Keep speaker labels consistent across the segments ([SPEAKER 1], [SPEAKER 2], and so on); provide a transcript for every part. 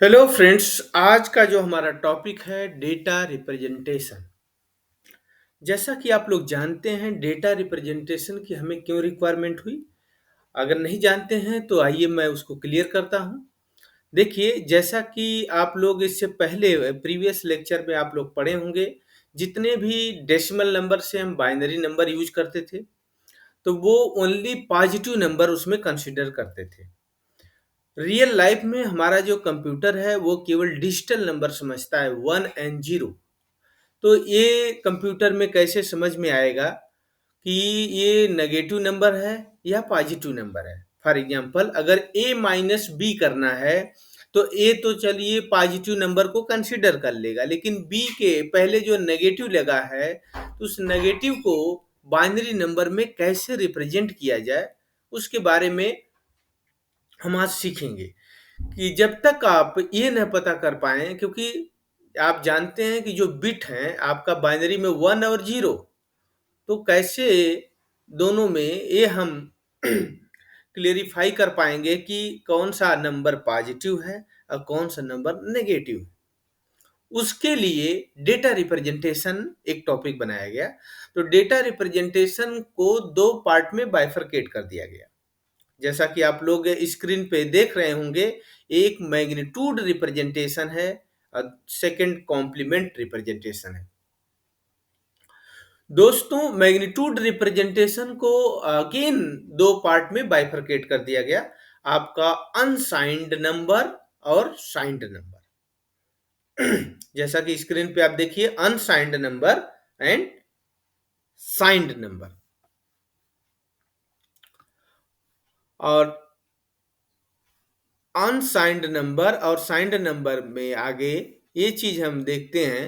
[SPEAKER 1] Hello friends. आज का जो हमारा टॉपिक है डेटा रिप्रेजेंटेशन। जैसा कि आप लोग जानते हैं डेटा रिप्रेजेंटेशन की हमें क्यों रिक्वायरमेंट हुई। अगर नहीं जानते हैं तो आइए मैं उसको क्लियर करता हूं। देखिए, जैसा कि आप लोग इससे पहले प्रीवियस लेक्चर में आप लोग पढ़े होंगे, जितने भी डेसिमल नंबर से हम बाइनरी नंबर यूज करते थे तो वो ओनली पॉजिटिव नंबर उसमें कंसिडर करते थे। रियल लाइफ में हमारा जो कंप्यूटर है वो केवल डिजिटल नंबर समझता है, वन एंड जीरो। तो ये कंप्यूटर में कैसे समझ में आएगा कि ये नेगेटिव नंबर है या पॉजिटिव नंबर है। फॉर एग्जांपल, अगर a माइनस बी करना है तो a तो चलिए पॉजिटिव नंबर को कंसिडर कर लेगा, लेकिन b के पहले जो नेगेटिव लगा है तो उस नेगेटिव को बाइनरी नंबर में कैसे रिप्रेजेंट किया जाए उसके बारे में हम आज सीखेंगे। कि जब तक आप ये न पता कर पाए, क्योंकि आप जानते हैं कि जो बिट है आपका बाइनरी में वन और जीरो, तो कैसे दोनों में ये हम क्लेरिफाई कर पाएंगे कि कौन सा नंबर पॉजिटिव है और कौन सा नंबर नेगेटिव है। उसके लिए डेटा रिप्रेजेंटेशन एक टॉपिक बनाया गया। तो डेटा रिप्रेजेंटेशन को दो पार्ट में बाइफरकेट कर दिया गया। जैसा कि आप लोग स्क्रीन पे देख रहे होंगे, एक मैग्नीट्यूड रिप्रेजेंटेशन है और सेकंड कॉम्प्लीमेंट रिप्रेजेंटेशन है। दोस्तों, मैग्नीट्यूड रिप्रेजेंटेशन को अगेन दो पार्ट में बाइफरकेट कर दिया गया, आपका अनसाइंड नंबर और साइंड नंबर। जैसा कि स्क्रीन पे आप देखिए, unsigned number and signed number. और अनसाइंड नंबर और साइंड नंबर में आगे ये चीज हम देखते हैं,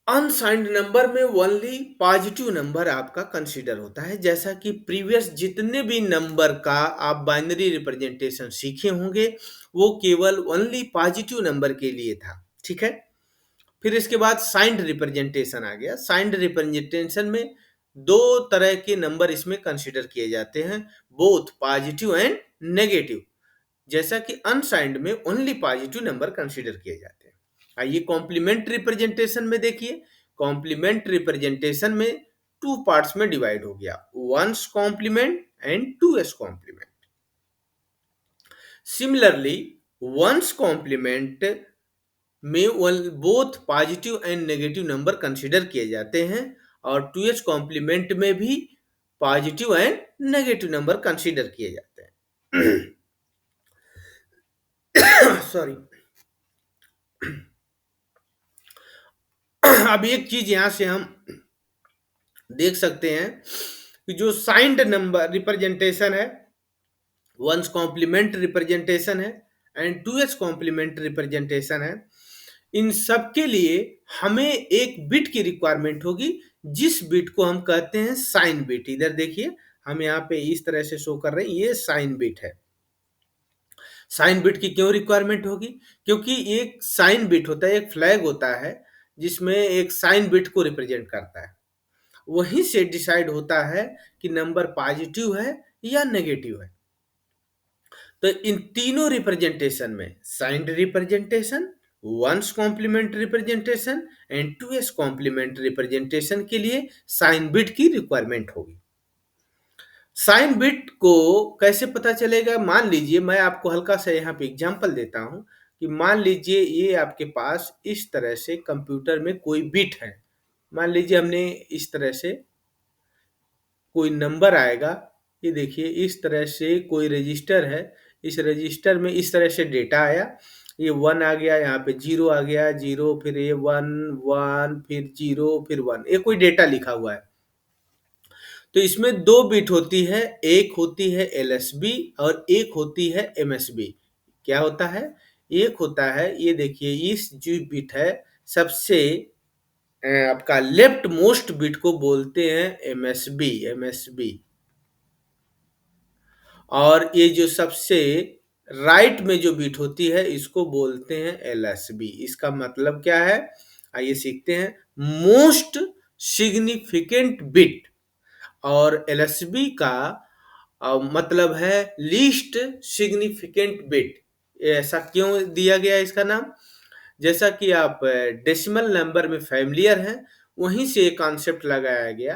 [SPEAKER 1] अनसाइंड नंबर में ओनली पॉजिटिव नंबर आपका कंसीडर होता है। जैसा कि प्रीवियस जितने भी नंबर का आप बाइनरी रिप्रेजेंटेशन सीखे होंगे वो केवल ओनली पॉजिटिव नंबर के लिए था, ठीक है। फिर इसके बाद साइंड रिप्रेजेंटेशन आ गया। साइंड रिप्रेजेंटेशन में दो तरह के नंबर इसमें कंसीडर किए जाते हैं, बोथ पॉजिटिव एंड नेगेटिव। जैसा कि अनसाइंड में ओनली पॉजिटिव नंबर कंसीडर किए जाते हैं। आइए कॉम्प्लीमेंट रिप्रेजेंटेशन में देखिए। कॉम्प्लीमेंट रिप्रेजेंटेशन में टू पार्ट्स में डिवाइड हो गया, ones complement and two's complement. Similarly, ones complement में both positive and negative number consider किए जाते हैं और टू एच कॉम्प्लीमेंट में भी positive and negative number consider किए जाते हैं। सॉरी। अब एक चीज यहां से हम देख सकते हैं कि जो साइंड नंबर रिप्रेजेंटेशन है, वंस कॉम्प्लीमेंट रिप्रेजेंटेशन है and to H complement representation है, इन सब के लिए हमें एक बिट की रिक्वायरमेंट होगी, जिस बिट को हम कहते हैं साइन बिट। इधर देखिए, हम यहाँ पे इस तरह से शो कर रहे हैं, ये साइन बिट है। साइन बिट की क्यों रिक्वायरमेंट होगी? क्योंकि एक साइन बिट होता है, एक फ्लैग होता है जिसमें एक साइन बिट को रिप्रेजेंट करता है। वहीं से डिसाइड होता है कि नंबर पॉजिटिव है या नेगेटिव है। तो इन तीनों रिप्रेजेंटेशन में signed representation, one's complement representation and two's complement representation के लिए साइन बिट की रिक्वायरमेंट होगी। साइन बिट को कैसे पता चलेगा? मान लीजिए, मैं आपको हल्का सा यहाँ पे एग्जांपल देता हूँ कि मान लीजिए ये आपके पास इस तरह से कंप्यूटर में कोई बिट है। मान लीजिए हमने इस तरह से कोई नंबर आएगा, ये देखिए इस तरह से कोई रजिस्टर है, इस रजिस्टर में इस तरह से डेटा आया, ये वन आ गया, यहाँ पे जीरो आ गया, जीरो, फिर ये वन, वन, फिर जीरो, फिर वन, ये कोई डेटा लिखा हुआ है। तो इसमें दो बिट होती है, एक होती है एलएसबी और एक होती है एमएसबी। क्या होता है? एक होता है, ये देखिए इस जो बिट है सबसे आपका लेफ्ट मोस्ट बिट को बोलते हैं एमएसबी, एमएसबी। और ये जो सबसे राइट में जो बिट होती है इसको बोलते हैं एलएसबी। इसका मतलब क्या है, आइए सीखते हैं। Most significant bit. और एलएसबी का मतलब है लीस्ट सिग्निफिकेंट बिट। ऐसा क्यों दिया गया इसका नाम? जैसा कि आप डेसिमल नंबर में फैमिलियर हैं, वहीं से एक कॉन्सेप्ट लगाया गया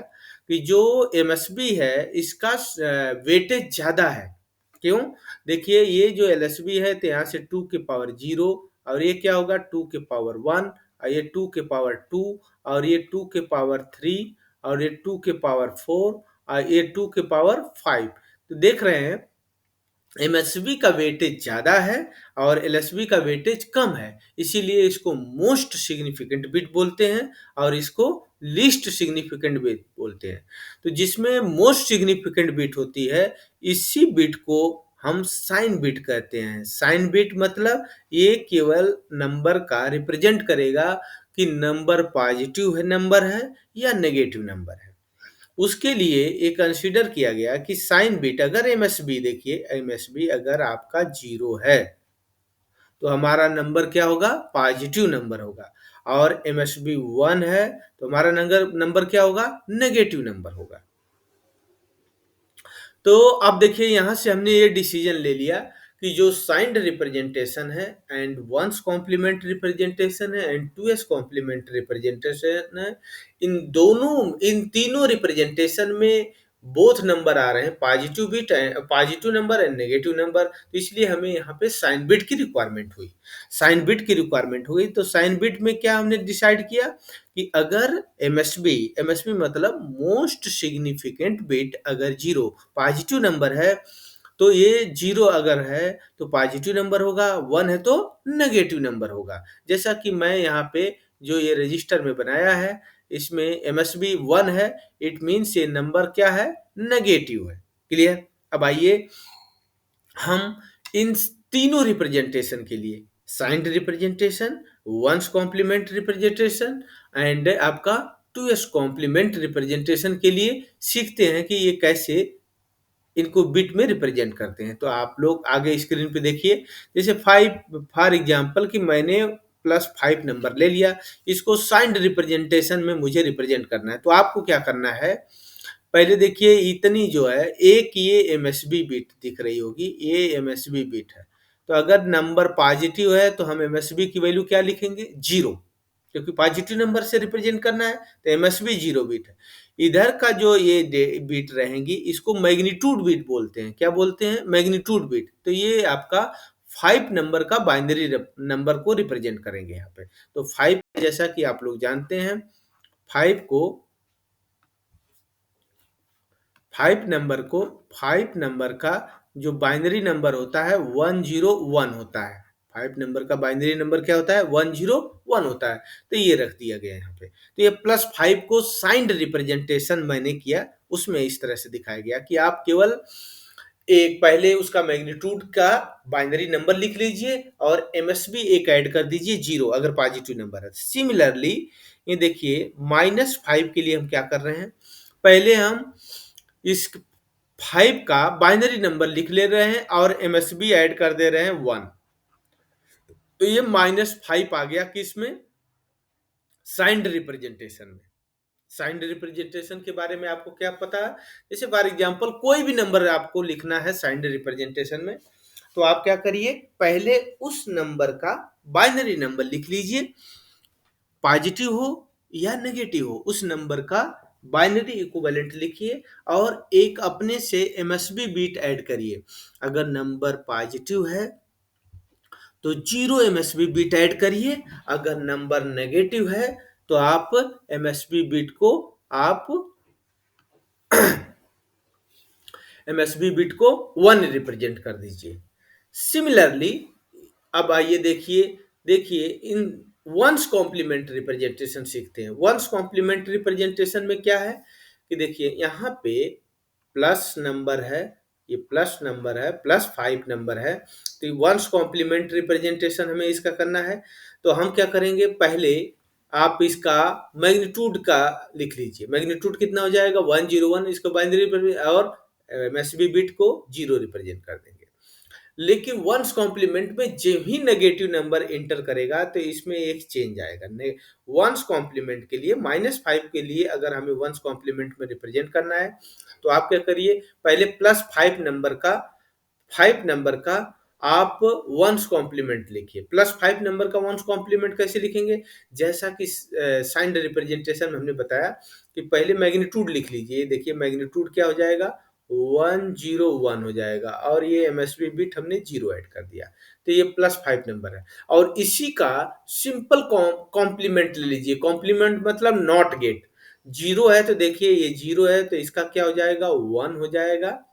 [SPEAKER 1] कि जो एमएसबी है इसका वेटेज ज़्यादा है। क्यों? देखिए ये जो एलएसबी है तो यहाँ से 2 के पावर 0, और ये क्या होगा 2 के पावर 1, और ये 2 के पावर 2, और ये 2 के पावर 3, और ये 2 के पावर 4, और ये 2 के पावर 5। तो देख रहे हैं एमएसबी का वेटेज ज़्यादा है और एलएसबी का वेटेज कम है, इसीलिए इसको मोस्ट सिग्निफिकेंट बिट बोलते हैं और इसको लीस्ट सिग्निफिकेंट बिट बोलते हैं। तो जिसमें मोस्ट सिग्निफिकेंट बिट होती है, इसी बिट को हम साइन बिट कहते हैं। साइन बिट मतलब ये केवल नंबर का रिप्रेजेंट करेगा कि नंबर पॉजिटिव है नंबर है या नेगेटिव नंबर है। उसके लिए ये कंसीडर किया गया कि साइन बिट अगर एमएसबी, देखिए एमएसबी अगर आपका 0 है तो हमारा नंबर क्या होगा? पॉजिटिव नंबर होगा। और एमएसबी 1 है तो हमारा नंबर क्या होगा? नेगेटिव नंबर होगा। तो अब देखिए यहाँ से हमने ये डिसीजन ले लिया कि जो साइंड रिप्रेजेंटेशन है एंड वंस कॉम्प्लीमेंट रिप्रेजेंटेशन है and two's complement representation है, इन तीनों रिप्रेजेंटेशन में बोथ नंबर आ रहे हैं, positive number and negative number. तो इसलिए हमें यहाँ पे साइन बिट की रिक्वायरमेंट हुई। साइन बिट की रिक्वायरमेंट हुई तो साइन बिट में क्या हमने डिसाइड किया कि अगर एमएसबी मतलब मोस्ट सिग्निफिकेंट बिट अगर 0 पॉजिटिव नंबर है तो ये 0 अगर है तो पॉजिटिव नंबर होगा, 1 है तो नेगेटिव नंबर होगा। जैसा कि मैं यहाँ पे जो ये रजिस्टर में बनाया है इसमें एमएसबी 1 है, इट मीन्स ये नंबर क्या है? नेगेटिव है। क्लियर? अब आइए हम इन तीनों रिप्रेजेंटेशन के लिए signed representation, one's complement representation and आपका टू एस कॉम्प्लीमेंट रिप्रेजेंटेशन के लिए सीखते हैं कि ये कैसे इनको बिट में रिप्रेजेंट करते हैं। तो आप लोग आगे स्क्रीन पे देखिए, जैसे 5 फॉर एग्जांपल कि मैंने +5 नंबर ले लिया, इसको साइंड रिप्रेजेंटेशन में मुझे रिप्रेजेंट करना है। तो आपको क्या करना है, पहले देखिए इतनी जो है एक ये एमएसबी बिट दिख रही होगी, ये एमएसबी बिट है। तो अगर नंबर पॉजिटिव है तो हम एमएसबी की वैल्यू क्या लिखेंगे? 0, क्योंकि पॉजिटिव नंबर से रिप्रेजेंट करना है तो एमएसबी 0 बिट है। इधर का जो ये बिट रहेंगी इसको मैग्नीट्यूड बिट बोलते हैं। क्या बोलते हैं? Magnitude bit. तो ये आपका 5 नंबर का बाइनरी नंबर को रिप्रेजेंट करेंगे यहाँ पे। तो 5 जैसा कि आप लोग जानते हैं 5 को 5 नंबर का जो बाइनरी नंबर होता है 101 होता है। 5 नंबर का बाइनरी नंबर क्या होता है? 101 होता है। तो ये रख दिया गया है यहाँ पे। तो ये +5 को साइंड रिप्रेजेंटेशन मैंने किया, उसमें इस तरह से दिखाया गया कि आप केवल एक पहले उसका मैग्नीट्यूड का बाइनरी नंबर लिख लीजिए और एमएसबी एक ऐड कर दीजिए 0 अगर पॉजिटिव नंबर है। सिमिलरली ये देखिए -5 के लिए हम क्या कर रहे हैं, पहले हम इस 5 का बाइनरी नंबर लिख ले रहे हैं और एमएसबी ऐड कर दे रहे हैं 1। तो ये -5 आ गया किसमें? साइंड रिप्रेजेंटेशन में। साइंड रिप्रेजेंटेशन के बारे में आपको क्या पता है? जैसे फॉर एग्जांपल कोई भी नंबर आपको लिखना है साइंड रिप्रेजेंटेशन में, तो आप क्या करिए, पहले उस नंबर का बाइनरी नंबर लिख लीजिए, पॉजिटिव हो या नेगेटिव हो उस नंबर का बाइनरी इक्विवेलेंट लिखिए और एक अपने से एमएसबी बीट ऐड करिए। अगर नंबर पॉजिटिव है तो 0 एमएसबी बीट ऐड करिए, अगर नंबर नेगेटिव है तो आप एमएसबी बीट को आप एमएसबी बिट को 1 रिप्रेजेंट कर दीजिए। सिमिलरली अब आइए देखिए इन वंस कॉम्प्लीमेंट रिप्रेजेंटेशन सीखते हैं। वंस कॉम्प्लीमेंट रिप्रेजेंटेशन में क्या है कि देखिए यहाँ पे प्लस नंबर है, ये प्लस नंबर है, +5 नंबर है, तो वंस कॉम्प्लीमेंट रिप्रेजेंटेशन हमें इसका करना है। तो हम क्या करेंगे, पहले आप इसका मैग्नीट्यूड का लिख लीजिए। मैग्नीट्यूड कितना हो जाएगा? 101, इसको बाइनरी और एमएसबी बिट को 0 रिप्रेजेंट कर देंगे। लेकिन वंस कॉम्प्लीमेंट में जब ही नेगेटिव नंबर एंटर करेगा तो इसमें एक चेंज आएगा। वंस कॉम्प्लीमेंट के लिए -5 के लिए अगर हमें वंस कॉम्प्लीमेंट में रिप्रेजेंट करना है तो आप क्या करिए, पहले +5 नंबर का आप वंस कॉम्प्लीमेंट लिखिए। +5 नंबर का वंस कॉम्प्लीमेंट कैसे लिखेंगे, जैसा कि साइंड रिप्रेजेंटेशन में हमने बताया कि पहले मैग्नीट्यूड लिख लीजिए। देखिए मैग्नीट्यूड क्या हो जाएगा, 101 हो जाएगा और ये एमएसबी बिट हमने 0 ऐड कर दिया, तो ये +5 नंबर है। और इसी का सिंपल कॉम्प्लीमेंट ले लीजिए। कॉम्प्लीमेंट मतलब नॉट गेट। 0 है तो देखिए ये 0 है तो इसका क्या हो जाएगा, 1 हो जाएगा।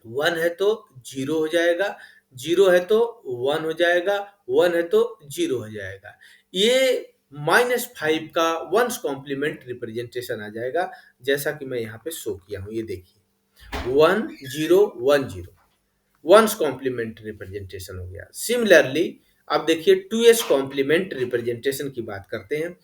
[SPEAKER 1] 1 है तो 0 हो जाएगा, 0 है तो 1 हो जाएगा, 1 है तो 0 हो जाएगा। ये -5 का वंस कॉम्प्लीमेंट रिप्रेजेंटेशन आ जाएगा, जैसा कि मैं यहाँ पे शो किया हूँ। ये देखिए 1 0 1 0 वंस कॉम्प्लीमेंट रिप्रेजेंटेशन हो गया। सिमिलरली अब देखिए 2s कॉम्प्लीमेंट रिप्रेजेंटेशन की बात करते हैं।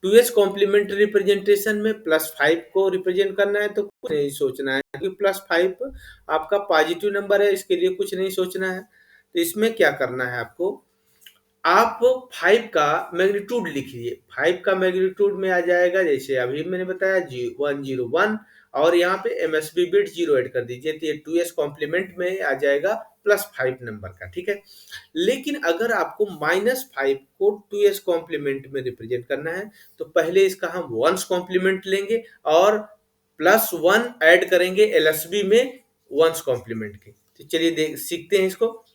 [SPEAKER 1] 2s कॉम्प्लीमेंट रिप्रेजेंटेशन में +5 को रिप्रेजेंट करना है तो कुछ नहीं सोचना है, क्योंकि +5 आपका पॉजिटिव नंबर है, इसके लिए कुछ नहीं सोचना है। तो इसमें क्या करना है आपको, आप 5 का मैग्नीट्यूड लिखिए। 5 का मैग्नीट्यूड में आ जाएगा, जैसे अभी मैंने बताया 101 और यहाँ पे एमएसबी बिट 0 ऐड कर दीजिए, तो ये 2s कॉम्प्लीमेंट में आ जाएगा +5 नंबर का, ठीक है। लेकिन अगर आपको -5 को 2s कॉम्प्लीमेंट में रिप्रेजेंट करना है तो पहले इसका हम वंस कॉम्प्लीमेंट लेंगे और +1 ऐड करेंगे एलएसबी में वंस कॉम्प्लीमेंट के। तो चलिए देख सीखते हैं इसको।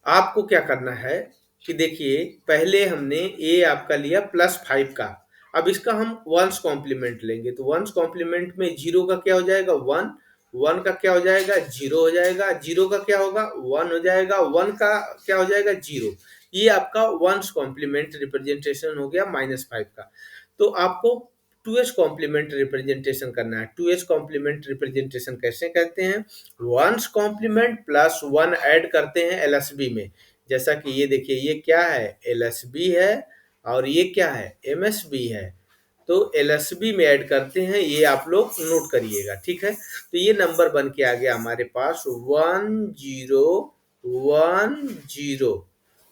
[SPEAKER 1] आपको क्या करना है कि देखिए पहले हमने ये आपका लिया +5 का, अब इसका हम वंस कॉम्प्लीमेंट लेंगे तो वंस कॉम्प्लीमेंट में 0 का क्या हो जाएगा 1, 1 का क्या हो जाएगा 0 हो जाएगा, 0 का क्या होगा 1 हो जाएगा, 1 का क्या हो जाएगा 0। ये आपका वंस कॉम्प्लीमेंट रिप्रेजेंटेशन हो गया -5 का। तो आपको 2s कॉम्प्लीमेंट रिप्रेजेंटेशन करना है। 2s कॉम्प्लीमेंट रिप्रेजेंटेशन कैसे करते हैं, वंस कॉम्प्लीमेंट +1 ऐड करते हैं एलएसबी में। जैसा कि ये देखिए ये क्या है एलएसबी है और ये क्या है एमएसबी है, तो एलएसबी में ऐड करते हैं, ये आप लोग नोट करिएगा, ठीक है। तो ये नंबर बन के आ गया हमारे पास 1010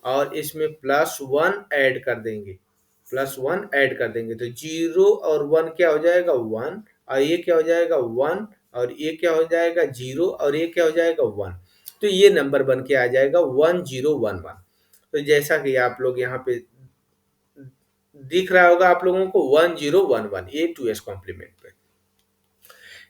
[SPEAKER 1] और इसमें +1 ऐड कर देंगे, +1 ऐड कर देंगे तो 0 और 1 क्या हो जाएगा 1 और ये क्या हो जाएगा 1 और ये क्या हो जाएगा 0 और ये क्या हो जाएगा 1। तो ये नंबर बन के आ जाएगा 1011। तो जैसा कि आप लोग यहाँ पे दिख रहा होगा आप लोगों को 1011 ये 2s कॉम्प्लीमेंट पे।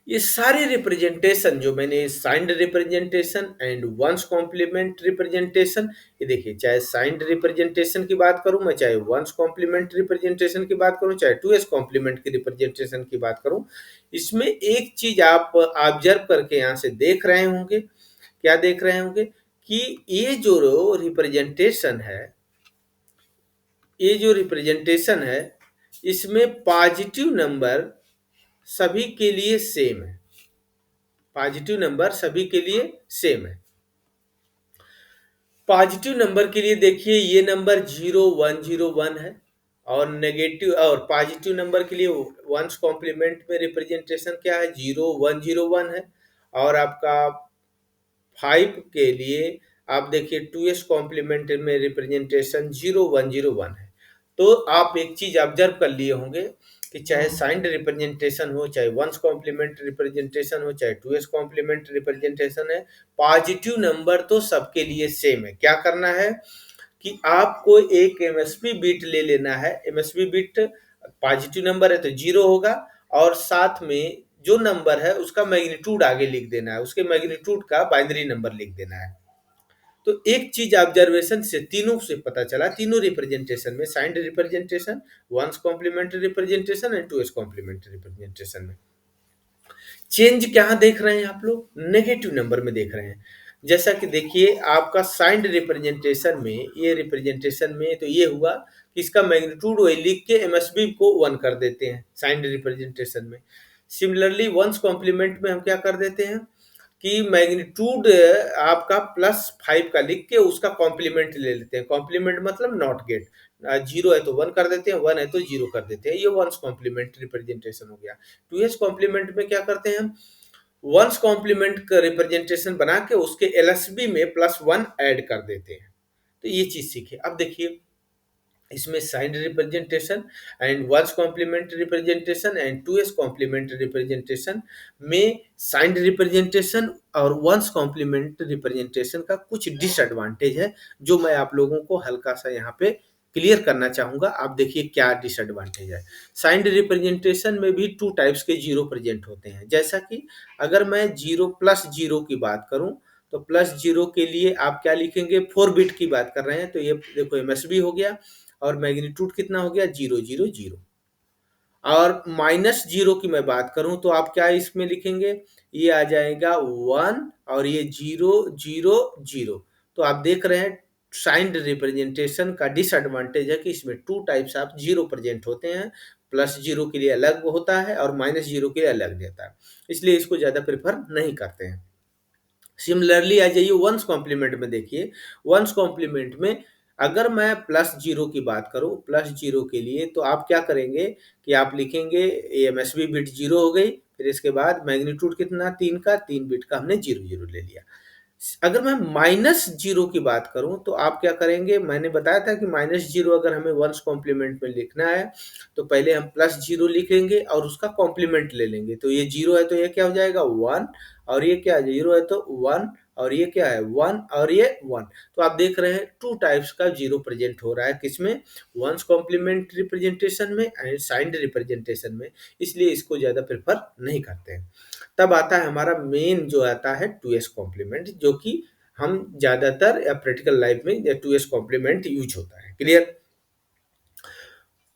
[SPEAKER 1] ये सारे रिप्रेजेंटेशन जो मैंने signed representation and one's complement representation, ये देखिए चाहे साइंड रिप्रेजेंटेशन की बात करूं मैं, चाहे वंस कॉम्प्लीमेंट रिप्रेजेंटेशन की बात करूं, चाहे 2s कॉम्प्लीमेंट की रिप्रेजेंटेशन की बात करूं, इसमें एक चीज आप ऑब्जर्व करके यहाँ से देख रहे होंगे, क्या देख रहे होंगे कि ये जो रिप्रेजेंटेशन है इसमें पॉजिटिव नंबर सभी के लिए सेम है, पॉजिटिव नंबर सभी के लिए सेम है। पॉजिटिव नंबर के लिए देखिए ये नंबर 0101 है और नेगेटिव और पॉजिटिव नंबर के लिए वंस कॉम्प्लीमेंट में रिप्रेजेंटेशन क्या है 0101 है। और आपका 5 के लिए आप देखिए 2s कॉम्प्लीमेंट में रिप्रेजेंटेशन 0101 है। तो आप एक चीज ऑब्जर्व कर लिए होंगे कि चाहे साइंड रिप्रेजेंटेशन हो, चाहे वंस कॉम्प्लीमेंट रिप्रेजेंटेशन हो, चाहे 2s कॉम्प्लीमेंट रिप्रेजेंटेशन है, पॉजिटिव नंबर तो सबके लिए सेम है। क्या करना है कि आपको एक एमएसबी बिट ले लेना है। एमएसबी बिट पॉजिटिव नंबर है तो 0 होगा और साथ में जो नंबर है उसका मैग्नीट्यूड आगे लिख देना है, उसके मैग्नीट्यूड का बाइनरी नंबर लिख देना है। तो एक चीज ऑब्जर्वेशन से तीनों से पता चला, तीनों रिप्रेजेंटेशन में signed representation, one's complementary representation and 2s complementary representation में चेंज क्या देख रहे हैं आप लोग, नेगेटिव नंबर में देख रहे हैं। जैसा कि देखिए आपका साइंड रिप्रेजेंटेशन में, ये रिप्रेजेंटेशन में तो ये हुआ कि इसका मैग्नीट्यूड वही लिख के एमएसबी को 1 कर देते हैं साइंड रिप्रेजेंटेशन में। सिमिलरली वंस कॉम्प्लीमेंट में हम क्या कर देते हैं कि मैग्नीट्यूड आपका +5 का लिख के उसका कॉम्प्लीमेंट ले लेते हैं। कॉम्प्लीमेंट मतलब नॉट गेट, 0 है तो 1 कर देते हैं, 1 है तो 0 कर देते हैं। ये वंस कॉम्प्लीमेंट रिप्रेजेंटेशन हो गया। 2s कॉम्प्लीमेंट में क्या करते हैं हम, वंस कॉम्प्लीमेंट का रिप्रेजेंटेशन बना के उसके एलएसबी में +1 ऐड कर देते हैं। तो ये चीज सीखे। अब देखिए इसमें signed representation and one's complement representation and two's complement representation में साइंड रिप्रेजेंटेशन और वंस कॉम्प्लीमेंट रिप्रेजेंटेशन का कुछ डिसएडवांटेज है जो मैं आप लोगों को हल्का सा यहाँ पे क्लियर करना चाहूंगा। आप देखिए क्या डिसएडवांटेज है। साइंड रिप्रेजेंटेशन में भी टू टाइप्स के जीरो प्रेजेंट होते हैं। जैसा कि अगर मैं जीरो प्लस जीरो की बात करूं तो प्लस जीरो के लिए आप क्या लिखेंगे, 4 बिट की बात कर रहे हैं तो ये देखो एमएसबी हो गया और मैग्नीट्यूड कितना हो गया, 0 0 0। और माइनस जीरो की मैं बात करूं तो आप क्या इसमें लिखेंगे, ये आ जाएगा 1 और ये 0 0 0। तो आप देख रहे हैं साइंड रिप्रेजेंटेशन का डिसएडवांटेज है कि इसमें two types of zero present होते हैं। प्लस जीरो के लिए अलग होता है और माइनस जीरो के लिए अलग देता है, इसलिए इसको ज्यादा प्रेफर नहीं करते हैं। सिमिलरली आ जाइए वंस कॉम्प्लीमेंट में। देखिए वंस कॉम्प्लीमेंट में अगर मैं प्लस जीरो की बात करूं, प्लस जीरो के लिए तो आप क्या करेंगे कि आप लिखेंगे एमएसबी बिट जीरो हो गई, फिर इसके बाद मैग्नीट्यूड कितना, 3 का, 3 बिट का हमने 0 0 ले लिया। अगर मैं माइनस जीरो की बात करूं तो आप क्या करेंगे, मैंने बताया था कि माइनस जीरो अगर हमें वंस कॉम्प्लीमेंट में लिखना है तो पहले हम प्लस जीरो लिखेंगे और उसका कॉम्प्लीमेंट ले लेंगे। तो ये जीरो है तो ये क्या हो जाएगा 1, और ये क्या है, जीरो है तो 1, और ये क्या है 1, और ये 1। तो आप देख रहे हैं टू टाइप्स का जीरो प्रेजेंट हो रहा है किसमें, वंस कॉम्प्लीमेंट रिप्रेजेंटेशन में एंड साइंड रिप्रेजेंटेशन में, इसलिए इसको ज्यादा प्रेफर नहीं करते हैं। तब आता है हमारा मेन जो आता है टू एस कॉम्प्लीमेंट, जो कि हम ज्यादातर या प्रैक्टिकल लाइफ में टू एस कॉम्प्लीमेंट यूज होता है। क्लियर।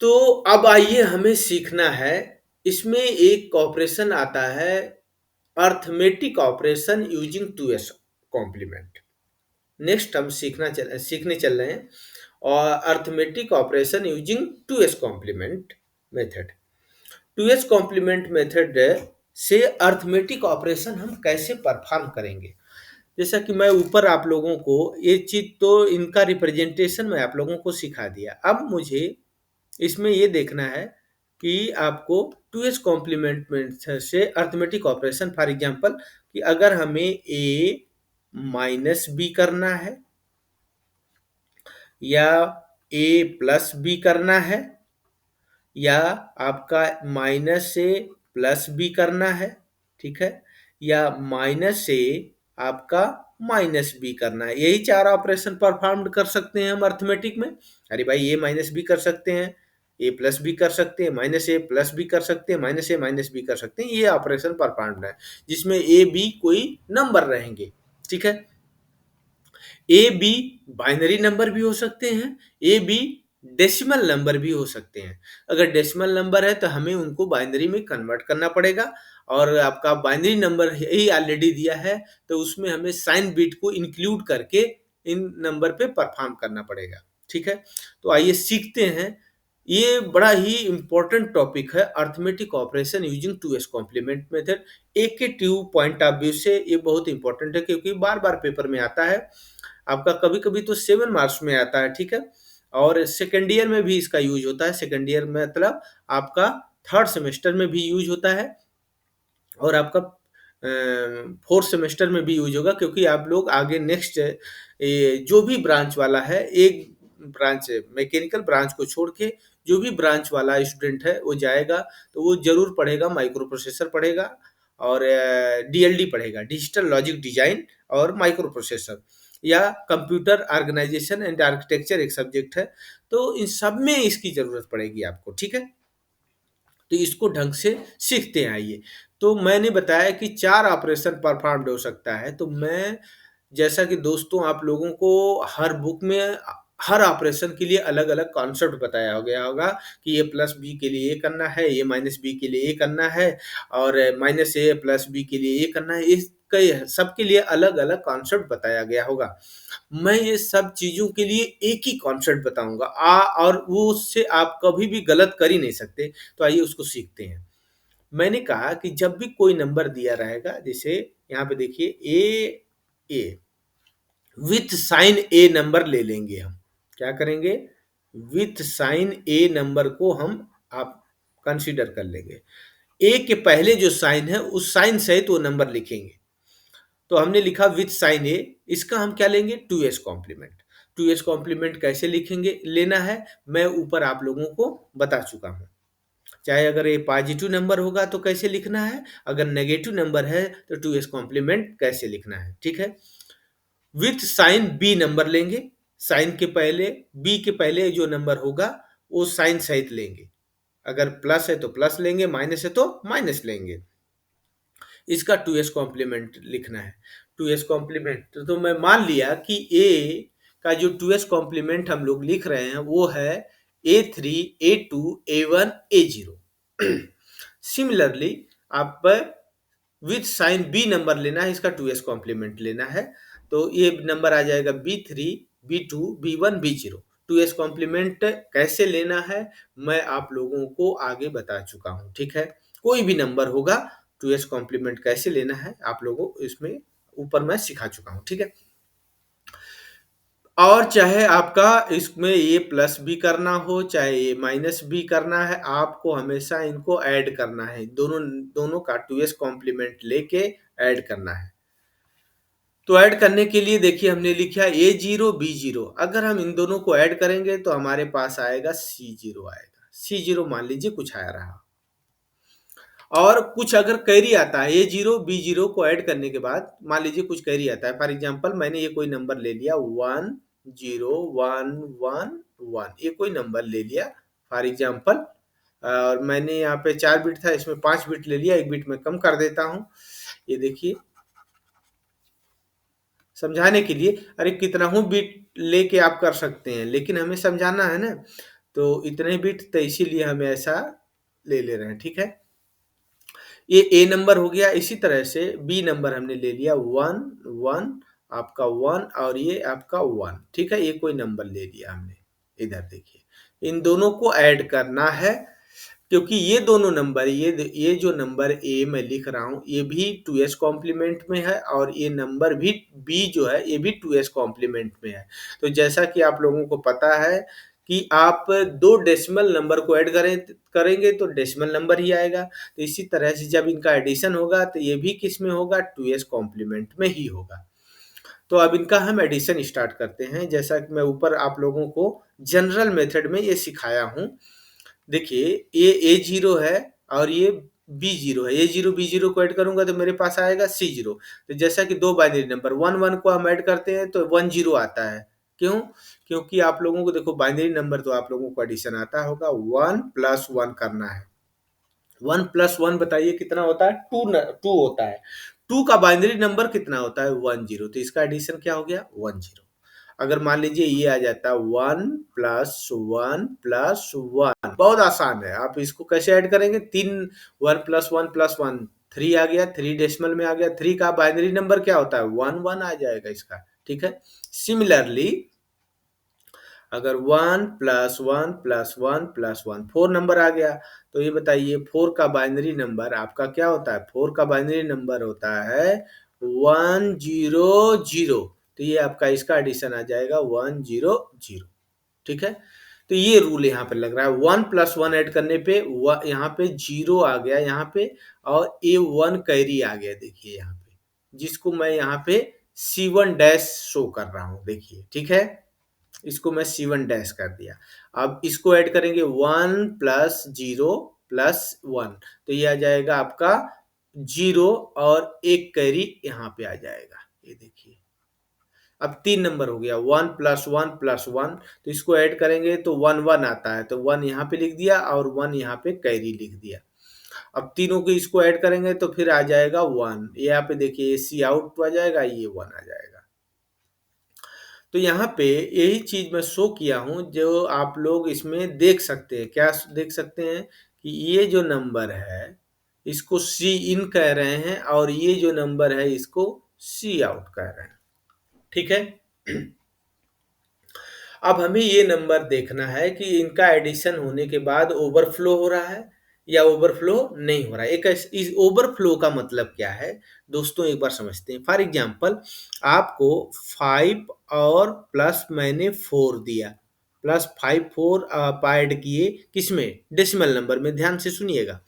[SPEAKER 1] तो अब आइए हमें सीखना है, इसमें एक ऑपरेशन आता है arithmetic operation using two's complement. Next हम सीखने चल रहे हैं और arithmetic operation using two's complement method. Two's complement method से अर्थमेटिक ऑपरेशन हम कैसे परफॉर्म करेंगे। जैसा कि मैं ऊपर आप लोगों को ये चीज तो इनका रिप्रेजेंटेशन मैं आप लोगों को सिखा दिया। अब मुझे इसमें ये देखना है कि आपको टू एस कॉम्प्लीमेंट से अर्थमेटिक ऑपरेशन, फॉर एग्जांपल कि अगर हमें ए माइनस बी करना है या ए प्लस बी करना है या आपका माइनस से प्लस बी करना है, ठीक है, या माइनस से आपका माइनस बी करना है, यही चार ऑपरेशन परफॉर्म कर सकते हैं हम अर्थमेटिक में। अरे भाई ए माइनस बी कर सकते हैं, ए प्लस बी कर सकते हैं, माइनस ए प्लस बी कर सकते हैं, माइनस ए माइनस बी कर सकते हैं, ये ऑपरेशन परफॉर्म है जिसमें ए बी कोई नंबर रहेंगे। ठीक है, ए बी बाइनरी नंबर भी हो सकते हैं, ए बी डेसिमल नंबर भी हो सकते हैं। अगर डेसिमल नंबर है तो हमें उनको बाइनरी में कन्वर्ट करना पड़ेगा, और आपका बाइनरी नंबर ही ऑलरेडी दिया है तो उसमें हमें साइन बिट को इंक्लूड करके इन नंबर पे परफॉर्म करना पड़ेगा। ठीक है, तो आइए सीखते हैं। ये बड़ा ही इंपॉर्टेंट टॉपिक है, arithmetic operation using two's complement method. एक के ट्यू पॉइंट ऑफ व्यू से ये बहुत इंपॉर्टेंट है क्योंकि बार बार पेपर में आता है आपका, कभी कभी तो 7 मार्क्स में आता है। ठीक है, और सेकेंड ईयर में भी इसका यूज होता है। सेकेंड ईयर में मतलब आपका थर्ड सेमेस्टर में भी यूज होता है और आपका फोर्थ सेमेस्टर में भी यूज होगा, क्योंकि आप लोग आगे नेक्स्ट जो भी ब्रांच वाला है, एक ब्रांच मैकेनिकल ब्रांच को छोड़ के जो भी ब्रांच वाला स्टूडेंट है वो जाएगा तो वो जरूर पढ़ेगा, माइक्रो प्रोसेसर पढ़ेगा और डीएलडी पढ़ेगा, डिजिटल लॉजिक डिजाइन और माइक्रो प्रोसेसर, या कंप्यूटर ऑर्गेनाइजेशन एंड आर्किटेक्चर एक सब्जेक्ट है। तो इन सब में इसकी जरूरत पड़ेगी आपको। ठीक है, तो इसको ढंग से सीखते हैं। आइए, तो मैंने बताया कि चार ऑपरेशन परफॉर्म्ड हो सकता है, तो मैं जैसा कि दोस्तों आप लोगों को हर बुक में हर ऑपरेशन के लिए अलग अलग कॉन्सेप्ट बताया हो गया होगा कि ये प्लस बी के लिए ये करना है, ये माइनस बी के लिए ये करना है, और माइनस ए प्लस बी के लिए ये करना है। इस कई सबके लिए अलग अलग कॉन्सेप्ट बताया गया होगा। मैं ये सब चीजों के लिए एक ही कॉन्सेप्ट बताऊंगा और वो उससे आप कभी भी गलत कर ही नहीं सकते। तो आइए उसको सीखते हैं। मैंने कहा कि जब भी कोई नंबर दिया रहेगा, जैसे यहाँ पे देखिए ए विथ साइन ए नंबर ले लेंगे हम। क्या करेंगे, विथ साइन ए नंबर को हम आप कंसीडर कर लेंगे। ए के पहले जो साइन है उस साइन सहित वो नंबर लिखेंगे। तो हमने लिखा विथ साइन ए, इसका हम क्या लेंगे 2s कॉम्प्लीमेंट। 2s कॉम्प्लीमेंट कैसे लिखेंगे लेना है मैं ऊपर आप लोगों को बता चुका हूँ। चाहे अगर ये पॉजिटिव नंबर होगा तो कैसे लिखना है, अगर नेगेटिव नंबर है तो 2s कॉम्प्लीमेंट कैसे लिखना है, ठीक है। विथ साइन बी नंबर लेंगे, साइन के पहले बी के पहले जो नंबर होगा वो साइन सहित लेंगे। अगर प्लस है तो प्लस लेंगे, माइनस है तो माइनस लेंगे। इसका 2s कॉम्प्लीमेंट लिखना है। 2s कॉम्प्लीमेंट तो मैं मान लिया कि ए का जो 2s कॉम्प्लीमेंट हम लोग लिख रहे हैं वो है A3 A2 A1 A0। Similarly आप विथ साइन बी नंबर लेना है, इसका 2s कॉम्प्लीमेंट लेना है। तो ये नंबर आ जाएगा B3 B2 B1 B0। 2s complement कैसे लेना है मैं आप लोगों को आगे बता चुका हूं, ठीक है। कोई भी नंबर होगा 2s कॉम्प्लीमेंट कैसे लेना है आप लोगों को इसमें ऊपर मैं सिखा चुका हूं, ठीक है। और चाहे आपका इसमें ये प्लस भी करना हो चाहे ये माइनस भी करना है, आपको हमेशा इनको ऐड करना है। दोनों दोनों का 2s कॉम्प्लीमेंट लेके ऐड करना है। तो ऐड करने के लिए देखिए हमने लिखा A0 B0, अगर हम इन दोनों को ऐड करेंगे तो हमारे पास आएगा C0 आएगा। C0 मान लीजिए कुछ आया रहा, और कुछ अगर कैरी आता है A0 B0 को ऐड करने के बाद मान लीजिए कुछ कैरी आता है। फॉर एग्जांपल मैंने ये कोई नंबर ले लिया 10111, ये कोई नंबर ले लिया फॉर एग्जांपल, और मैंने यहाँ पे 4 बिट था इसमें 5 बिट ले लिया, 1 बिट मैं कम कर देता हूँ। ये देखिए समझाने के लिए, अरे कितना हूँ बिट लेके आप कर सकते हैं लेकिन हमें समझाना है ना, तो इतने बिट तो इसीलिए हमें ऐसा ले रहे हैं, ठीक है। ये ए नंबर हो गया। इसी तरह से बी नंबर हमने ले लिया 1 1, आपका 1 और ये आपका 1, ठीक है। ये कोई नंबर ले लिया हमने, इधर देखिए इन दोनों को ऐड करना है, क्योंकि ये दोनों नंबर ये जो नंबर ए मैं लिख रहा हूँ ये भी 2s कॉम्प्लीमेंट में है, और ये नंबर भी बी जो है ये भी 2s कॉम्प्लीमेंट में है। तो जैसा कि आप लोगों को पता है कि आप दो डेसिमल नंबर को ऐड करेंगे तो डेसिमल नंबर ही आएगा। तो इसी तरह से जब इनका एडिशन होगा तो ये भी किस में होगा 2s कॉम्प्लीमेंट में ही होगा। तो अब इनका हम एडिशन स्टार्ट करते हैं, जैसा कि मैं ऊपर आप लोगों को जनरल मेथड में ये सिखाया हूँ। देखिए ये A0 है और ये B0 है, A0 B0 को ऐड करूंगा तो मेरे पास आएगा C0। तो जैसा कि दो बाइनरी नंबर 1 1 को हम ऐड करते हैं तो 1 0 आता है। क्यों? क्योंकि आप लोगों को देखो बाइनरी नंबर तो आप लोगों को एडिशन आता होगा, 1 प्लस 1 करना है। 1 प्लस 1 बताइए कितना होता है, 2 होता है। 2 का बाइनरी नंबर कितना होता है 1 0, तो इसका एडिशन क्या हो गया 1 0। अगर मान लीजिए ये आ जाता 1 प्लस 1 प्लस 1, बहुत आसान है। आप इसको कैसे ऐड करेंगे, 1 प्लस 1 प्लस 1 3 आ गया, 3 डेसिमल में आ गया। 3 का बाइनरी नंबर क्या होता है 1 1 आ जाएगा इसका, ठीक है। सिमिलरली अगर 1 प्लस 1 प्लस 1 प्लस 1 4 नंबर आ गया, तो ये बताइए 4 का बाइनरी नंबर आपका क्या होता है, 4 का बाइनरी नंबर होता है 1 0 0। तो ये आपका इसका एडिशन आ जाएगा 1 0 0, ठीक है। तो ये रूल यहाँ पे लग रहा है, 1 प्लस 1 ऐड करने पे यहाँ पे 0 आ गया यहाँ पे, और A1 कैरी आ गया देखिए यहाँ पे, जिसको मैं यहाँ पे C1 डैश शो कर रहा हूँ देखिए, ठीक है। इसको मैं C1 डैश कर दिया। अब इसको ऐड करेंगे 1 प्लस 0 प्लस 1, तो ये आ जाएगा आपका 0 और एक कैरी यहाँ पे आ जाएगा, ये देखिए। अब 3 नंबर हो गया 1 प्लस 1 प्लस 1, तो इसको ऐड करेंगे तो 1 1 आता है, तो 1 यहाँ पे लिख दिया और 1 यहाँ पे कैरी लिख दिया। अब तीनों को इसको ऐड करेंगे तो फिर आ जाएगा 1, यहाँ पे देखिए C आउट आ जाएगा, ये 1 आ जाएगा। तो यहाँ पे यही चीज मैं शो किया हूँ जो आप लोग इसमें देख सकते हैं। क्या देख सकते हैं कि ये जो नंबर है इसको सी इन कह रहे हैं, और ये जो नंबर है इसको सी आउट कह रहे हैं, ठीक है। अब हमें ये नंबर देखना है कि इनका एडिशन होने के बाद ओवरफ्लो हो रहा है या ओवरफ्लो नहीं हो रहा है। एक इस ओवरफ्लो का मतलब क्या है दोस्तों, एक बार समझते हैं। फॉर एग्जांपल आपको 5 और प्लस मैंने 4 दिया, प्लस 5 4 आप ऐड किए किसमें डेसिमल नंबर में, ध्यान से सुनिएगा।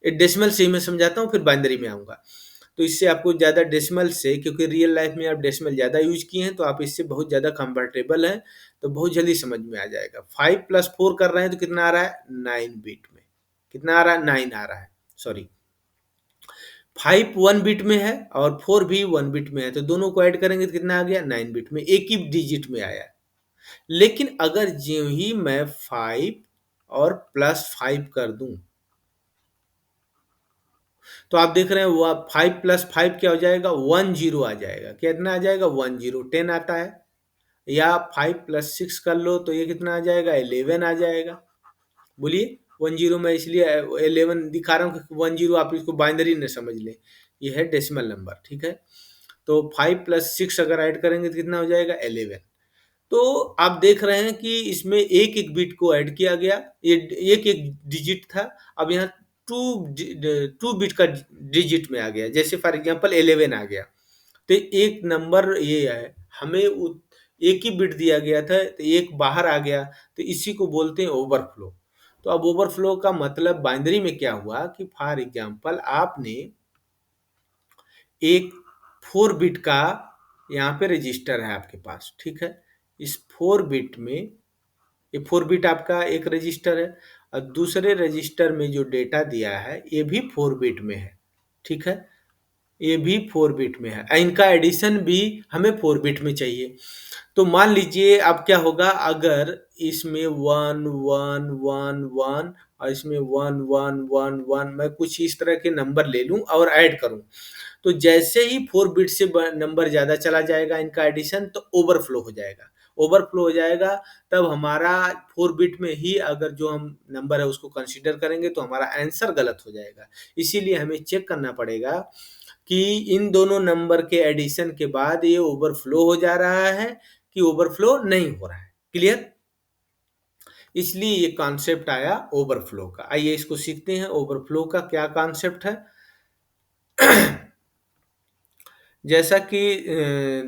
[SPEAKER 1] एक डेसिमल से ही मैं समझाता हूँ, फिर बाइनरी में आऊँगा। तो इससे आपको ज़्यादा डेसिमल से, क्योंकि रियल लाइफ में आप डेसिमल ज़्यादा यूज़ किए हैं, तो आप इससे बहुत ज़्यादा कंफर्टेबल हैं, तो बहुत जल्दी समझ में आ जाएगा। 5 + 4 कर रहे हैं तो कितना आ रहा है? 9 बिट में। कितना आ रहा है? 9 आ रहा है, सॉरी। 5 1 बिट में है और 4 भी 1 बिट में है, तो दोनों को ऐड करेंगे तो कितना आ गया? 9 बिट में, एक ही डिजिट में आया। लेकिन अगर ज्यों ही मैं 5 और +5 कर दूं, तो आप देख रहे हैं वो 5 + 5 क्या हो जाएगा? 10 आ जाएगा। कितना आ जाएगा? 10, 10 आता है। या 5 + 6 कर लो तो ये कितना आ जाएगा? 11 आ जाएगा। बोलिए, 10 मैं इसलिए 11 दिखा रहा हूँ कि 10 आप इसको बाइनरी न समझ लें, ये है डेसिमल नंबर, ठीक है। तो 5 + 6 अगर ऐड करेंगे तो कितना हो जाएगा? 11। तो आप देख रहे हैं कि इसमें एक एक बिट को ऐड किया गया, ये एक एक डिजिट था, अब यहाँ टू बिट का डिजिट में आ गया, जैसे फॉर एग्जांपल 11 आ गया, तो एक नंबर ये है, हमें एक ही बिट दिया गया था तो एक बाहर आ गया, तो इसी को बोलते हैं ओवरफ्लो। तो अब ओवरफ्लो का मतलब बाइनरी में क्या हुआ कि फॉर एग्जांपल आपने एक 4 बिट का यहाँ पे रजिस्टर है आपके पास, ठीक है। इस 4 बिट में, ये 4 बिट आपका एक रजिस्टर है और दूसरे रजिस्टर में जो डेटा दिया है ये भी 4 बिट में है, ठीक है। ये भी 4 बिट में है, इनका एडिशन भी हमें 4 बिट में चाहिए। तो मान लीजिए अब क्या होगा, अगर इसमें 1 1 1 1 और इसमें 1 1 1 1 मैं कुछ इस तरह के नंबर ले लूं और ऐड करूं, तो जैसे ही 4 बिट से नंबर ज़्यादा चला जाएगा इनका एडिशन, तो ओवरफ्लो हो जाएगा। ओवरफ्लो हो जाएगा तब हमारा 4 बिट में ही अगर जो हम नंबर है उसको कंसीडर करेंगे तो हमारा आंसर गलत हो जाएगा। इसीलिए हमें चेक करना पड़ेगा कि इन दोनों नंबर के एडिशन के बाद ये ओवरफ्लो हो जा रहा है कि ओवरफ्लो नहीं हो रहा है। क्लियर? इसलिए ये कॉन्सेप्ट आया ओवरफ्लो का। आइए इसको सीखते हैं, ओवरफ्लो का क्या कॉन्सेप्ट है। जैसा कि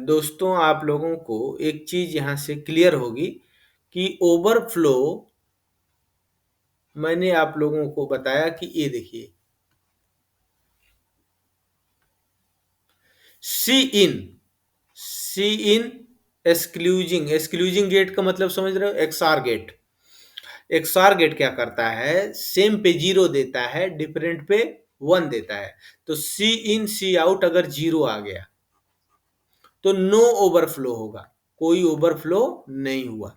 [SPEAKER 1] दोस्तों आप लोगों को एक चीज यहाँ से क्लियर होगी कि ओवरफ्लो, मैंने आप लोगों को बताया कि ये देखिए, सी इन, सी इन एक्सक्लूजिंग, एक्सक्लूजिंग गेट का मतलब समझ रहे हो? XR gate. एक्सआर गेट क्या करता है? सेम पे 0 देता है, डिफरेंट पे 1 देता है। तो सी इन सी आउट अगर 0 आ गया तो नो ओवरफ्लो होगा, कोई ओवरफ्लो नहीं हुआ।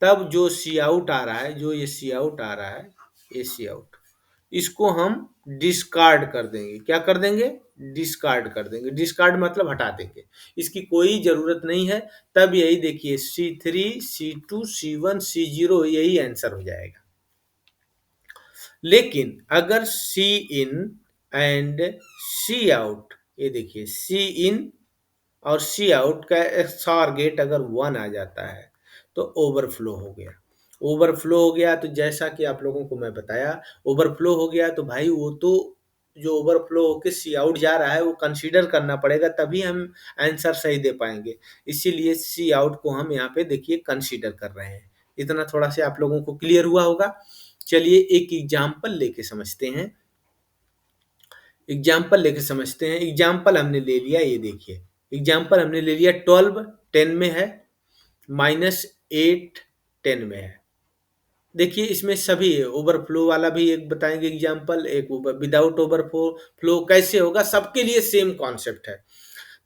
[SPEAKER 1] तब जो सी आउट आ रहा है, जो ये सी आउट आ रहा है, ये सी आउट, इसको हम डिस्कार्ड कर देंगे। क्या कर देंगे? डिस्कार्ड कर देंगे। डिस्कार्ड मतलब हटा देंगे, इसकी कोई जरूरत नहीं है। तब यही देखिए C3 C2 C1 C0 यही आंसर हो जाएगा। लेकिन अगर सी इन एंड सी आउट, ये देखिए सी इन और सी आउट का एक्सआर गेट अगर 1 आ जाता है तो ओवरफ्लो हो गया। ओवरफ्लो हो गया तो जैसा कि आप लोगों को मैं बताया, ओवरफ्लो हो गया तो भाई वो तो जो ओवरफ्लो होके सी आउट जा रहा है वो कंसीडर करना पड़ेगा, तभी हम आंसर सही दे पाएंगे। इसीलिए सी आउट को हम यहाँ पे देखिए कंसीडर कर रहे हैं। इतना थोड़ा सा आप लोगों को क्लियर हुआ होगा। चलिए एक एग्जाम्पल लेके समझते हैं। एग्जाम्पल लेके समझते हैं। एग्जाम्पल हमने ले लिया, ये देखिए एग्जाम्पल हमने ले लिया 12 10 में है, -8 10 में है। देखिए इसमें सभी ओवरफ्लो वाला भी एक बताएंगे एग्जाम्पल, एक विदाउट ओवरफ्लो फ्लो कैसे होगा, सबके लिए सेम कॉन्सेप्ट है।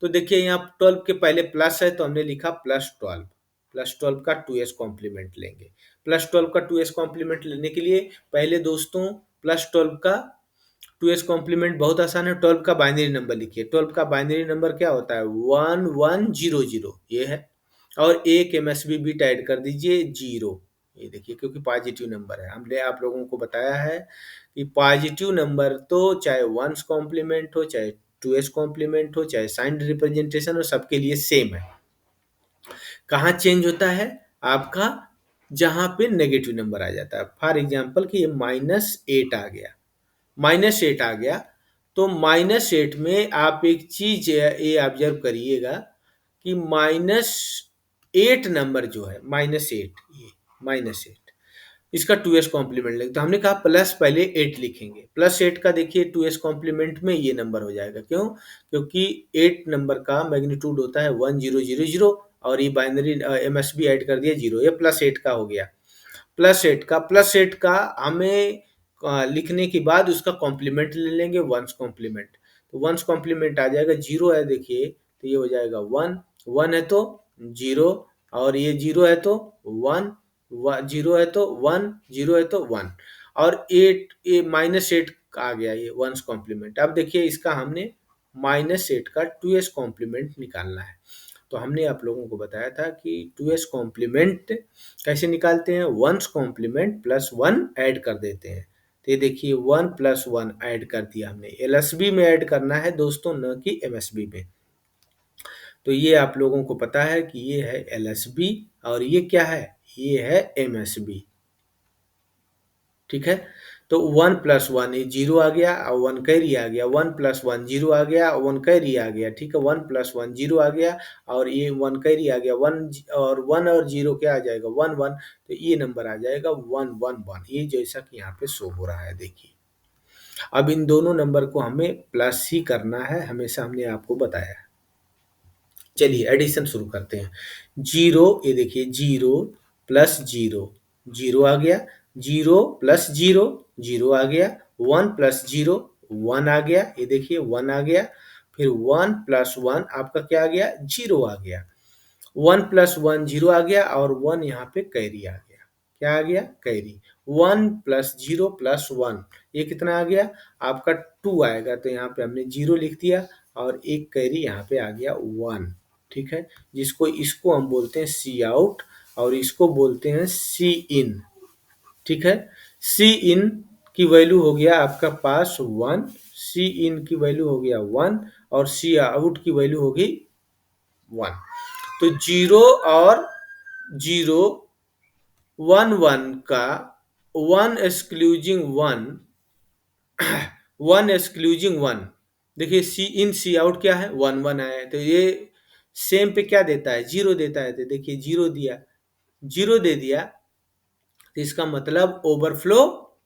[SPEAKER 1] तो देखिए यहाँ 12 के पहले प्लस है तो हमने लिखा +12, +12 का 2s कॉम्प्लीमेंट लेंगे। +12 का 2s कॉम्प्लीमेंट लेने के लिए पहले दोस्तों +12 का 2s कॉम्प्लीमेंट बहुत आसान है। 12 का बाइनरी नंबर लिखिए। 12 का बाइनरी नंबर क्या होता है? 1100, ये है। और एक एमएसबी बिट ऐड कर दीजिए 0, ये देखिए क्योंकि पॉजिटिव नंबर है। हमने आप लोगों को बताया है कि पॉजिटिव नंबर तो चाहे 1s कॉम्प्लीमेंट हो, चाहे 2s कॉम्प्लीमेंट हो, चाहे साइंड रिप्रेजेंटेशन हो, सबके लिए सेम है। कहाँ चेंज होता है आपका? जहां पे नेगेटिव नंबर आ जाता है। फॉर एग्जाम्पल कि ये -8 आ गया, -8 आ गया, तो -8 में आप एक चीज ये ऑब्जर्व करिएगा कि -8 नंबर जो है, -8, ये -8 इसका 2s कॉम्प्लीमेंट लिख, तो हमने कहा प्लस पहले 8 लिखेंगे, प्लस 8 का देखिए 2s कॉम्प्लीमेंट में ये नंबर हो जाएगा, क्यों? क्योंकि 8 नंबर का मैग्नीट्यूड होता है 1000 और ये बाइनरी एमएसबी ऐड कर दिया 0, ये प्लस 8 का हो गया। प्लस 8 का हमें लिखने के बाद उसका कॉम्प्लीमेंट ले लेंगे, वंस कॉम्प्लीमेंट। तो वंस कॉम्प्लीमेंट आ जाएगा, 0 है देखिए तो ये हो जाएगा 1, 1 है तो 0, और ये 0 है तो 1, 0 है तो 1, 0 है तो 1, और 8 ये -8 आ गया ये वंस कॉम्प्लीमेंट। अब देखिए इसका हमने -8 का 2s कॉम्प्लीमेंट निकालना है। तो हमने आप लोगों को बताया था कि 2s कॉम्प्लीमेंट कैसे निकालते हैं, वंस कॉम्प्लीमेंट प्लस 1 ऐड कर देते हैं। तो ये देखिए 1 प्लस 1 ऐड कर दिया हमने, एलएसबी में ऐड करना है दोस्तों, न कि एमएसबी में। तो ये आप लोगों को पता है कि ये है एलएसबी और ये क्या है, ये है एमएसबी। ठीक है, तो 1 प्लस 1 ये 0 आ गया और 1 कैरी आ गया, 1 प्लस 1 0 आ गया और 1 कैरी आ गया। ठीक है, 1 प्लस 1 0 आ गया और ये 1 कैरी आ गया, 1 और 0 क्या आ जाएगा, 1 1, तो ये नंबर आ जाएगा 1 1 1, ये जैसा कि यहाँ पे शो हो रहा है देखिए। अब इन दोनों नंबर को हमें प्लस ही करना है, हमेशा हमने आपको बताया है। चलिए एडिशन शुरू करते हैं। 0 ये देखिए 0 प्लस 0 0 आ गया, 0 प्लस 0 0 आ गया, 1 प्लस 0 1 आ गया, ये देखिए 1 आ गया, फिर 1 प्लस 1 आपका क्या आ गया, 0 आ गया, 1 प्लस 1 0 आ गया और 1 यहाँ पे कैरी आ गया। क्या आ गया, कैरी। 1 प्लस 0 प्लस 1 ये कितना आ गया आपका 2 आएगा, तो यहाँ पे हमने 0 लिख दिया और एक कैरी यहाँ पे आ गया 1। ठीक है, जिसको इसको हम बोलते हैं सी आउट और इसको बोलते हैं सी इन। ठीक है, सी इन की वैल्यू हो गया आपका पास 1, सी इन की वैल्यू हो गया 1 और सी आउट की वैल्यू होगी 1। तो 0 और 0 1 1 का 1 एक्सक्लूजिंग 1 1 एक्सक्लूजिंग 1, देखिए सी इन सी आउट क्या है 1 1 आया है, तो ये सेम पे क्या देता है, 0 देता है, तो देखिए 0 दिया, 0 दे दिया, तो इसका मतलब ओवरफ्लो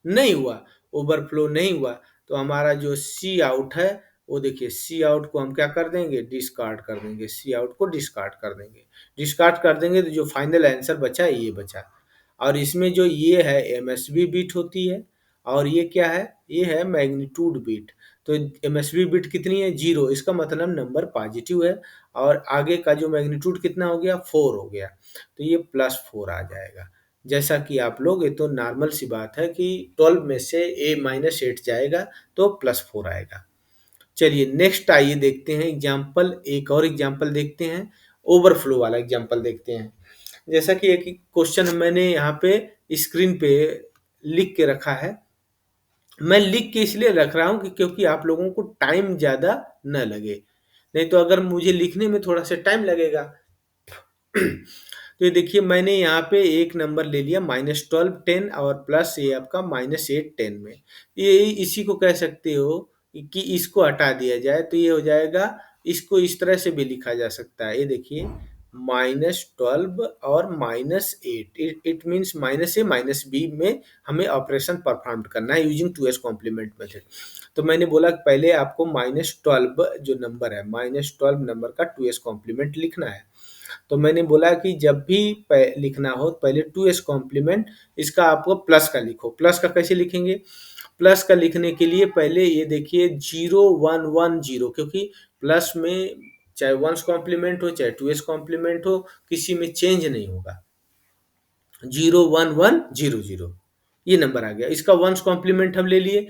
[SPEAKER 1] नहीं हुआ, ओवरफ्लो नहीं हुआ। तो हमारा जो सी आउट है वो देखिए सी आउट को हम क्या कर देंगे, डिस्कार्ड कर देंगे, सी आउट को डिस्कार्ड कर देंगे, डिस्कार्ड कर देंगे तो जो फाइनल आंसर बचा ये बचा। और इसमें जो ये है एमएसबी बिट होती है और ये क्या है, ये है मैग्नीट्यूड बिट। तो एमएसबी बिट कितनी है, 0, इसका मतलब नंबर पॉजिटिव है और आगे का जो मैग्नीट्यूड कितना हो गया, 4 हो गया, तो ये +4 आ जाएगा। जैसा कि आप लोग, ये तो नॉर्मल सी बात है कि 12 में से -8 जाएगा तो +4 आएगा। चलिए नेक्स्ट आइए देखते हैं एग्जाम्पल, एक और एग्जाम्पल देखते हैं, ओवरफ्लो वाला एग्जाम्पल देखते हैं। जैसा कि एक क्वेश्चन मैंने यहाँ पे स्क्रीन पे लिख के रखा है, मैं लिख के इसलिए रख रहा हूँ कि क्योंकि आप लोगों को टाइम ज़्यादा न लगे, नहीं तो अगर मुझे लिखने में थोड़ा सा टाइम लगेगा। तो ये देखिए मैंने यहाँ पे एक नंबर ले लिया -12 10 और प्लस ये आपका -8 10 में, ये इसी को कह सकते हो कि इसको हटा दिया जाए तो ये हो जाएगा, इसको इस तरह से भी लिखा जा सकता है, ये देखिए -12 और -8, इट मीन्स -a -b में हमें ऑपरेशन परफॉर्म करना है यूजिंग 2s कॉम्प्लीमेंट मेथड। तो मैंने बोला कि पहले आपको -12 जो नंबर है, -12 नंबर का 2s कॉम्प्लीमेंट लिखना है। तो मैंने बोला कि जब भी लिखना हो पहले 2s कॉम्प्लीमेंट इसका आपको प्लस का लिखो। प्लस का कैसे लिखेंगे, प्लस का लिखने के लिए पहले ये देखिए 0 1 1 0, क्योंकि प्लस में चाहे वंस कॉम्प्लीमेंट हो चाहे 2s कॉम्प्लीमेंट हो किसी में चेंज नहीं होगा, 0 1 1 0 0 ये नंबर आ गया। इसका वंस कॉम्प्लीमेंट हम ले लिए,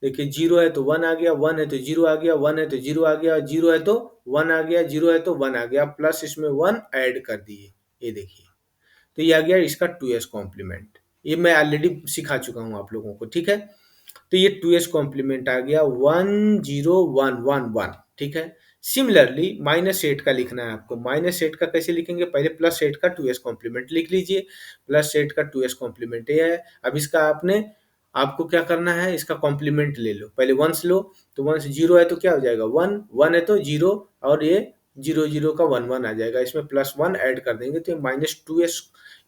[SPEAKER 1] देखिए 0 है तो 1 आ गया, 1 है तो 0 आ गया, 1 है तो 0 आ गया, 0 है तो 1 आ गया, 0 है तो 1 आ गया, प्लस इसमें 1 ऐड कर दिए, ये देखिए तो ये आ गया इसका 2s कॉम्प्लीमेंट। ये मैं ऑलरेडी सिखा चुका हूँ आप लोगों को। ठीक है, तो ये 2s कॉम्प्लीमेंट आ गया 1 0 1 1 1। ठीक है, सिमिलरली -8 का लिखना है आपको, -8 का कैसे लिखेंगे, पहले +8 का 2s कॉम्प्लीमेंट लिख लीजिए, +8 का 2s कॉम्प्लीमेंट ये है। अब इसका आपको क्या करना है, इसका कॉम्प्लीमेंट ले लो, पहले वंस लो, तो वंस 0 है तो क्या हो जाएगा 1, 1 है तो 0 और ये जीरो जीरो का वन वन आ जाएगा, इसमें प्लस वन ऐड कर देंगे तो minus two's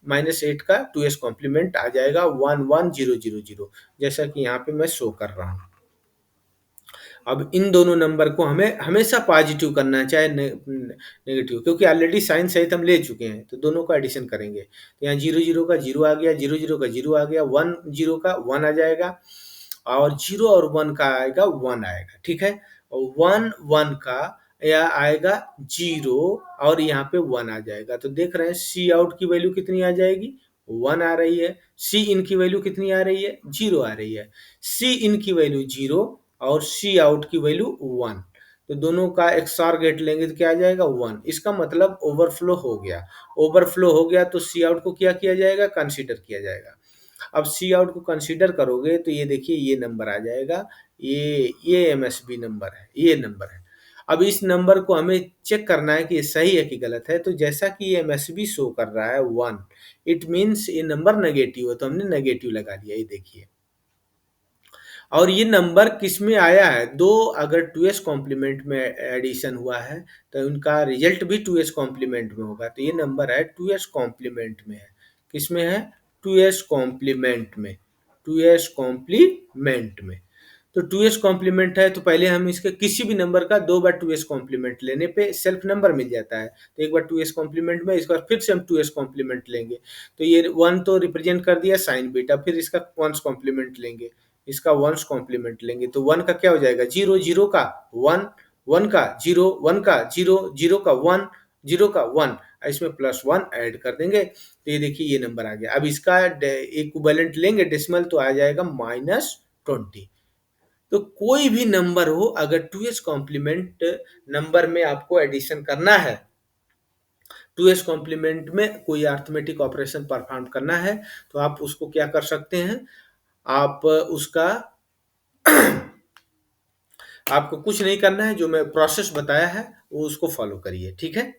[SPEAKER 1] minus eight का टू एस कॉम्प्लीमेंट आ जाएगा one one zero zero zero, जैसा कि यहाँ पे मैं शो कर रहा हूँ। अब इन दोनों नंबर को हमें हमेशा पॉजिटिव करना है, चाहे नेगेटिव, क्योंकि ऑलरेडी साइन सहित हम ले चुके हैं, तो दोनों का एडिशन करेंगे। तो यहाँ जीरो जीरो का जीरो आ गया, जीरो जीरो का जीरो आ गया, वन जीरो का वन आ जाएगा, और जीरो और वन का आएगा वन आएगा, ठीक है। और वन वन का या आएगा जीरो, और यहाँ पे वन आ जाएगा। तो देख रहे हैं सी आउट की वैल्यू कितनी आ जाएगी, वन आ रही है। सी इन की वैल्यू कितनी आ रही है, जीरो आ रही है। सी इन की वैल्यू जीरो और सी आउट की वैल्यू वन, तो दोनों का एक्सआर गेट लेंगे तो क्या आ जाएगा, वन। इसका मतलब ओवरफ्लो हो गया। ओवरफ्लो हो गया तो सी आउट को क्या किया जाएगा, कंसीडर किया जाएगा। अब सी आउट को कंसीडर करोगे तो ये देखिए ये नंबर आ जाएगा, ये एमएसबी नंबर है, ये नंबर है। अब इस नंबर को हमें चेक करना है कि ये सही है कि गलत है। तो जैसा कि ये एमएसबी शो कर रहा है वन, इट मीन्स ये नंबर नेगेटिव है, तो हमने नेगेटिव लगा दिया, ये देखिए। और ये नंबर किस में आया है, दो अगर टू एस कॉम्प्लीमेंट में एडिशन हुआ है तो उनका रिजल्ट भी टू एस कॉम्प्लीमेंट में होगा। तो ये नंबर है टू एस कॉम्प्लीमेंट में है, किस में है, टू एस कॉम्प्लीमेंट में, टू एस कॉम्प्लीमेंट में। तो टू एस कॉम्प्लीमेंट है तो पहले हम इसके किसी भी नंबर का दो बार टू एस कॉम्प्लीमेंट लेने पे सेल्फ नंबर मिल जाता है। तो एक बार टू एस कॉम्प्लीमेंट में, इसके बाद फिर से हम टू एस कॉम्प्लीमेंट लेंगे। तो ये वन तो रिप्रेजेंट कर दिया साइन बीटा, फिर इसका वंस कॉम्प्लीमेंट लेंगे, इसका वंस कॉम्प्लीमेंट लेंगे तो वन का क्या हो जाएगा, जीरो, जीरो का वन, वन का जीरो, वन का जीरो, जीरो का वन, जीरो का वन, इसमें प्लस वन ऐड कर देंगे तो ये देखिए ये नंबर आ गया। अब इसका इक्विवेलेंट लेंगे डेसिमल तो आ जाएगा -20। तो कोई भी नंबर हो, अगर टू एस कॉम्प्लीमेंट नंबर में आपको एडिशन करना है, टू एस कॉम्प्लीमेंट में कोई अर्थमेटिक ऑपरेशन परफॉर्म करना है, तो आप उसको क्या कर सकते हैं, आप उसका आपको कुछ नहीं करना है, जो मैं प्रोसेस बताया है वो उसको फॉलो करिए, ठीक है।